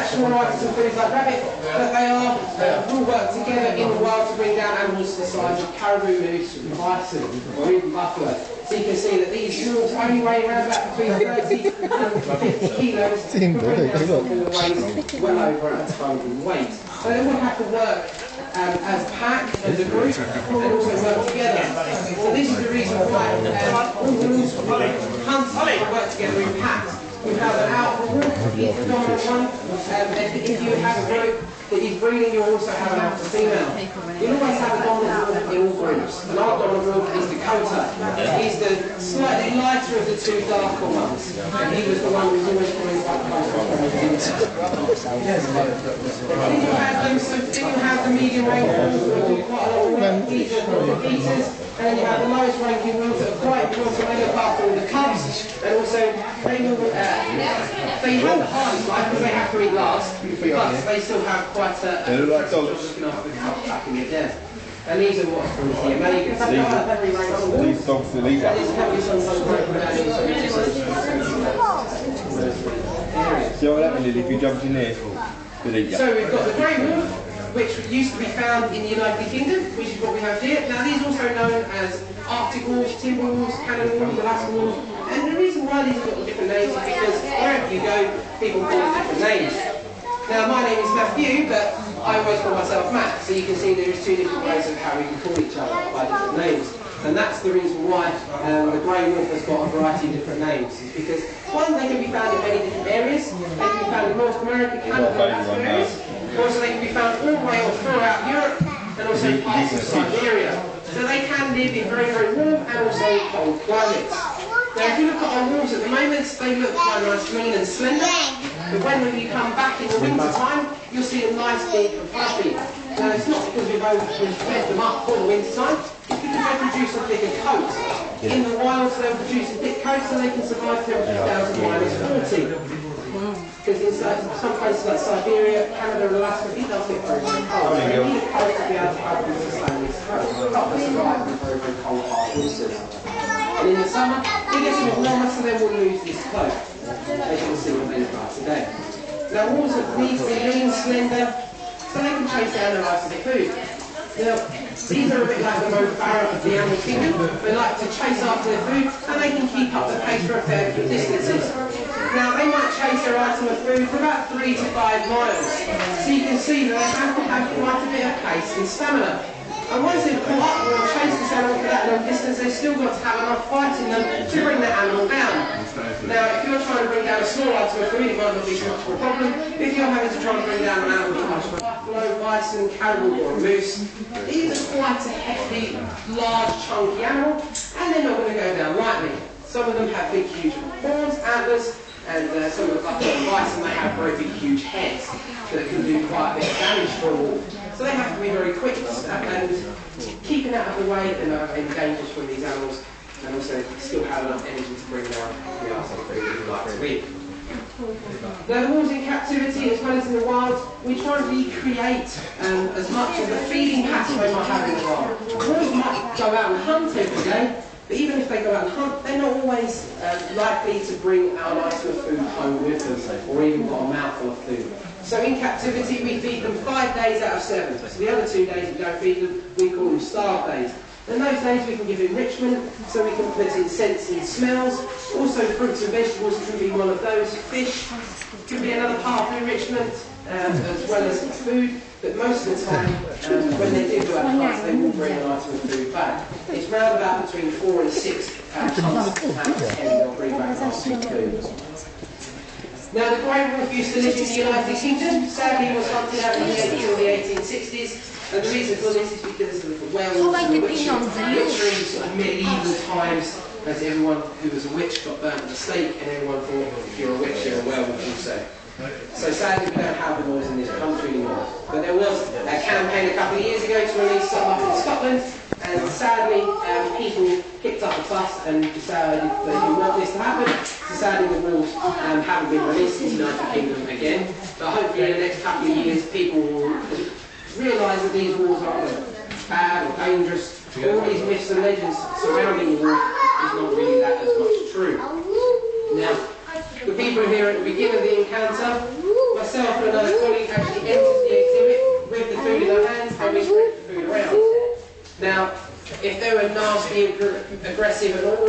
catch small items and foods like rabbit, but they all work together in the wild to bring down animals the size of caribou, moose, bison, or even buffalo. So you can see that these wolves only weigh around about between 30 and 50 kilos, can bring down something that weighs well over a ton in weight. So they would have to work as a pack, as a group, and also work together. So this is the reason why wolves hunt work together in packs. You have an alpha wolf, he's the dominant one. If you have a group that is breeding, you also have an alpha female. You always have a dominant wolf in all groups. And our dominant wolf is Dakota. He's the slightly lighter of the two darker ones. And he was the one who was always coming quite close to then you have the medium rank wolves who do quite a lot of work, eaters, and then you have the lowest ranking wolves that are quite important. They look after all the cubs, and also they will they have the hardest life because they have to eat last, but they still have quite a like dogs. looking after the cubs back in your den. And these are what's called the Americans. These dogs will eat that. See what happened if you jumped in there? So we've got the grey wolf, which used to be found in the United Kingdom, which is what we have here. Now these are also known as Arctic wolves, timber wolves, Canada wolves, Alaska wolves. And the reason why these have got different names is because wherever you go, people call them different names. Now my name is Matthew, but I always call myself Matt, so you can see there is two different ways of how we can call each other by different names. And that's the reason why the grey wolf has got a variety of different names. Is because, one, they can be found in many different areas. They can be found in North America, Canada, and Alaska areas. Also, they can be found all the way throughout Europe, and also parts of Siberia. So they can live in very, very warm and also cold climates. Now, if you look at our wolves at the moment, they look quite nice, lean and slender. But when you come back in the winter time, you'll see them nice, big and fluffy. Now, it's not because we've fed them up for the winter time. It's because they produce a thicker coat. In the wild, they'll produce a thick coat so they can survive temperatures down to -40. Because in some places like Siberia, Canada and Alaska, it does get very, very cold. So you need a coat to be able to cope and sustain this coat. Not to survive in very, very cold, hard winters. And in the summer, it gets a bit warmer, so then we'll lose this coat, as you can see on these guys today. Now, wolves need to be lean, slender, so they can chase down the rest of the food. Now, these are a bit like the Mo Farah of the animal kingdom. They like to chase after their food, and they can keep up the pace for a fair few distances. Now, they might chase their item of food for about 3 to 5 miles. So you can see that they have to have quite a bit of pace and stamina. And once they've caught up or chased this animal for that long distance, they've still got to have enough fight in them to bring that animal down. Now, if you're trying to bring down a small item of food, it might not be too much of a problem. If you're having to try and bring down an animal like a buffalo, bison, caribou or a moose, these are quite a hefty, large, chunky animal, and they're not going to go down lightly. Some of them have big, huge horns, antlers, and some of the buffalo and bison, they have very big, huge heads that can do quite a bit of damage for a wolf. So they have to be very quick and keeping out of the way and dangerous from these animals, and also still have enough energy to bring down the arsenic food that we like to eat. Now, the wolves in captivity as well as in the wild, we try and recreate as much of the feeding pattern they might have in the wild. Wolves might go out and hunt every day, but even if they go out and hunt, they're not always likely to bring our item of food home with them, or even got a mouthful of food. So in captivity, we feed them 5 days out of 7. So the other 2 days we don't feed them, we call them starve days. And those days we can give enrichment, so we can put in scents and smells. Also fruits and vegetables can be one of those. Fish can be another part of enrichment, as well as food. But most of the time, when they do go out and hunt, they will bring an item of food back. It's round about between 4 and 6 hunts out of 10 they'll bring back an item of food. Now, the grey wolf used to live in the United Kingdom. Sadly, he was hunted out in the 80s or the 1860s. And the reason for this is because of the werewolves and the witchery sort of medieval times, as everyone who was a witch got burnt at the stake, and everyone thought if you're a witch, you're a werewolf also. So sadly, we don't have the laws in this country anymore. But there was a campaign a couple of years ago to release some up in Scotland, and sadly, people kicked up a fuss and decided that they didn't want this to happen. So sadly, the wolves haven't been released in the United Kingdom again. But hopefully, in the next couple of years, people will realise that these wolves aren't bad or dangerous. All these myths and legends surrounding the wolf is not really that as much true. Now, the people here at the beginning of the encounter, myself and another colleague actually enters the exhibit with the food in our hands and we spread the food around. Now, if they were nasty, aggressive and all